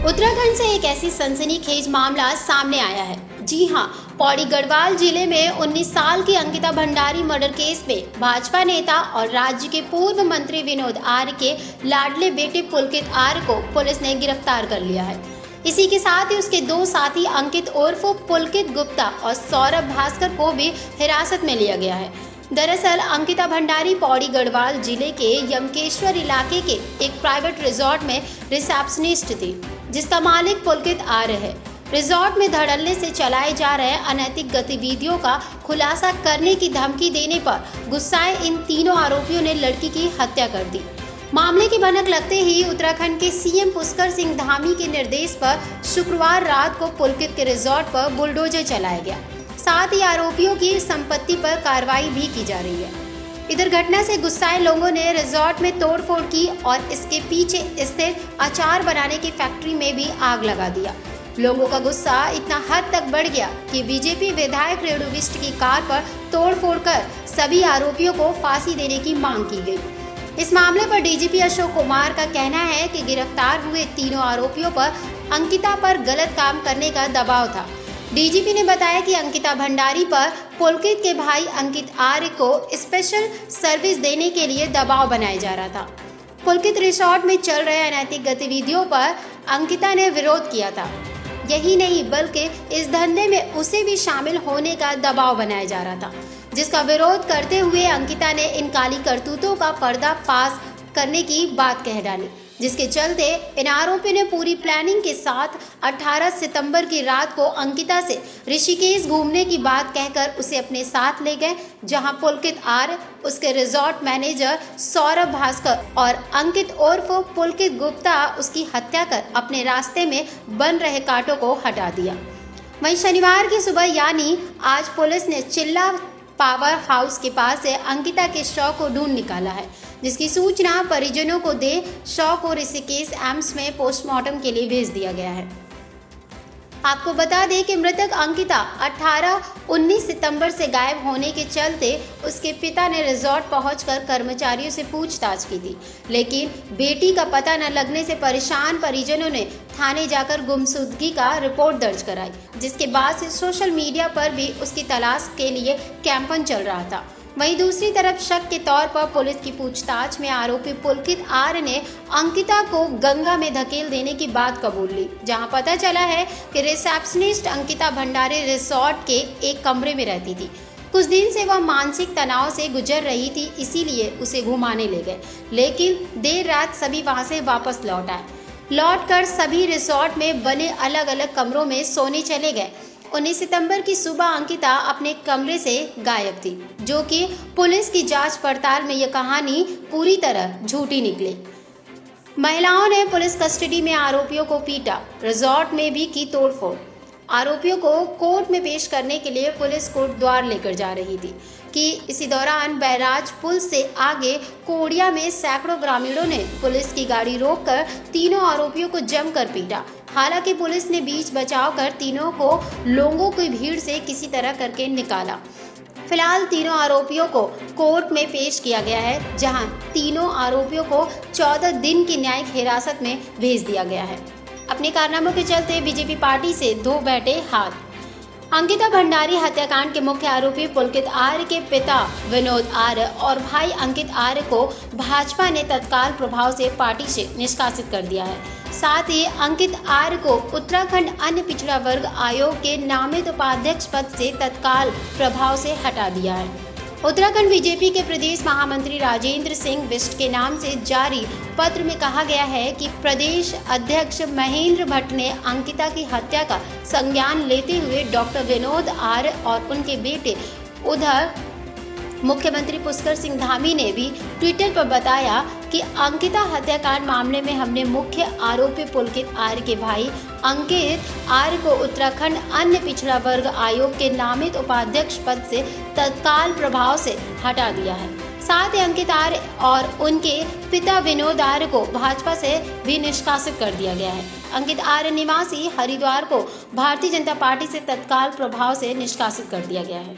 उत्तराखंड से एक ऐसी सनसनीखेज मामला सामने आया है। जी हां, पौड़ी गढ़वाल जिले में 19 साल की अंकिता भंडारी मर्डर केस में भाजपा नेता और राज्य के पूर्व मंत्री विनोद आर्य के लाडले बेटे पुलकित आर्य को पुलिस ने गिरफ्तार कर लिया है। इसी के साथ ही उसके दो साथी अंकित उर्फ पुलकित गुप्ता और सौरभ भास्कर को भी हिरासत में लिया गया है। दरअसल अंकिता भंडारी पौड़ी गढ़वाल जिले के यमकेश्वर इलाके के एक प्राइवेट रिजॉर्ट में रिसेप्शनिस्ट थी, जिसका मालिक पुलकित आर्य है। रिजॉर्ट में धड़ल्ले से चलाए जा रहे अनैतिक गतिविधियों का खुलासा करने की धमकी देने पर गुस्साए इन तीनों आरोपियों ने लड़की की हत्या कर दी। मामले की भनक लगते ही उत्तराखंड के सीएम पुष्कर सिंह धामी के निर्देश पर शुक्रवार रात को पुलकित के रिजॉर्ट पर बुलडोजर चलाया गया। साथ ही आरोपियों की संपत्ति पर कार्रवाई भी की जा रही है। इधर घटना से गुस्साए लोगों ने रिजॉर्ट में तोड़फोड़ की और इसके पीछे स्थित अचार बनाने की फैक्ट्री में भी आग लगा दिया। लोगों का गुस्सा इतना हद तक बढ़ गया कि बीजेपी विधायक रेणु बिष्ट की कार पर तोड़फोड़ कर सभी आरोपियों को फांसी देने की मांग की गई। इस मामले पर डीजीपी अशोक कुमार का कहना है कि गिरफ्तार हुए तीनों आरोपियों पर अंकिता पर गलत काम करने का दबाव था। डीजीपी ने बताया कि अंकिता भंडारी पर पुलकित के भाई अंकित आर्य को स्पेशल सर्विस देने के लिए दबाव बनाया जा रहा था। पुलकित रिसोर्ट में चल रहे अनैतिक गतिविधियों पर अंकिता ने विरोध किया था। यही नहीं बल्कि इस धंधे में उसे भी शामिल होने का दबाव बनाया जा रहा था, जिसका विरोध करते हुए अंकिता ने इन काली करतूतों का पर्दाफाश करने की बात कह डाली, जिसके चलते इन आरोपियों ने पूरी प्लानिंग के साथ 18 सितंबर की रात को अंकिता से ऋषिकेश घूमने की बात कहकर उसे अपने साथ ले गए, जहां पुलकित आर्य, उसके रिजॉर्ट मैनेजर सौरभ भास्कर और अंकित उर्फ पुलकित गुप्ता उसकी हत्या कर अपने रास्ते में बन रहे कांटों को हटा दिया। वहीं शनिवार की सुबह यानी आज पुलिस ने चिल्ला पावर हाउस के पास से अंकिता के शव को ढूंढ निकाला है, जिसकी सूचना परिजनों को दे शव को ऋषिकेश एम्स में पोस्टमार्टम के लिए भेज दिया गया है। आपको बता दें कि मृतक अंकिता 18-19 सितंबर से गायब होने के चलते उसके पिता ने रिजॉर्ट पहुंचकर कर्मचारियों से पूछताछ की थी, लेकिन बेटी का पता न लगने से परेशान परिजनों ने थाने जाकर गुमशुदगी का रिपोर्ट दर्ज कराई, जिसके बाद से सोशल मीडिया पर भी उसकी तलाश के लिए कैंपेन चल रहा था। वहीं दूसरी तरफ शक के तौर पर पुलिस की पूछताछ में आरोपी पुलकित आर्य ने अंकिता को गंगा में धकेल देने की बात कबूल ली, जहां पता चला है कि रिसेप्शनिस्ट अंकिता भंडारी रिसोर्ट के एक कमरे में रहती थी। कुछ दिन से वह मानसिक तनाव से गुजर रही थी, इसीलिए उसे घुमाने ले गए, लेकिन देर रात सभी वहां से वापस लौट आए। लौटकर सभी रिसोर्ट में बने अलग अलग कमरों में सोने चले गए। 19 सितंबर की सुबह अंकिता अपने कमरे से गायब थी, जो कि पुलिस की जांच पड़ताल में यह कहानी पूरी तरह झूठी निकली। महिलाओं ने पुलिस कस्टडी में आरोपियों को पीटा, रिजॉर्ट में भी की तोड़फोड़। आरोपियों को कोर्ट में पेश करने के लिए पुलिस कोर्ट द्वार लेकर जा रही थी कि इसी दौरान बैराज पुल से आगे कोड़िया में सैकड़ों ग्रामीणों ने पुलिस की गाड़ी रोककर तीनों आरोपियों को जमकर पीटा। हालांकि पुलिस ने बीच बचाव कर तीनों को लोगों की भीड़ से किसी तरह करके निकाला। फिलहाल तीनों आरोपियों को कोर्ट में पेश किया गया है, जहां तीनों आरोपियों को 14 दिन की न्यायिक हिरासत में भेज दिया गया है। अपने कारनामों के चलते बीजेपी पार्टी से धो बैठे हाथ। अंकिता भंडारी हत्याकांड के मुख्य आरोपी पुलकित आर्य के पिता विनोद आर्य और भाई अंकित आर्य को भाजपा ने तत्काल प्रभाव से पार्टी से निष्कासित कर दिया है। साथ ही अंकित आर्य को उत्तराखंड अन्य पिछड़ा वर्ग आयोग के नामित उपाध्यक्ष पद से तत्काल प्रभाव से हटा दिया है। उत्तराखंड बीजेपी के प्रदेश महामंत्री राजेंद्र सिंह बिष्ट के नाम से जारी पत्र में कहा गया है कि प्रदेश अध्यक्ष महेंद्र भट्ट ने अंकिता की हत्या का संज्ञान लेते हुए डॉक्टर विनोद आर्य और उनके बेटे उधर मुख्यमंत्री पुष्कर सिंह धामी ने भी ट्विटर पर बताया कि अंकिता हत्याकांड मामले में हमने मुख्य आरोपी पुलकित आर्य के भाई अंकित आर्य को उत्तराखंड अन्य पिछड़ा वर्ग आयोग के नामित उपाध्यक्ष पद से तत्काल प्रभाव से हटा दिया है। साथ ही अंकित आर्य और उनके पिता विनोद आर्य को भाजपा से भी निष्कासित कर दिया गया है। अंकित आर्य निवासी हरिद्वार को भारतीय जनता पार्टी से तत्काल प्रभाव से निष्कासित कर दिया गया है।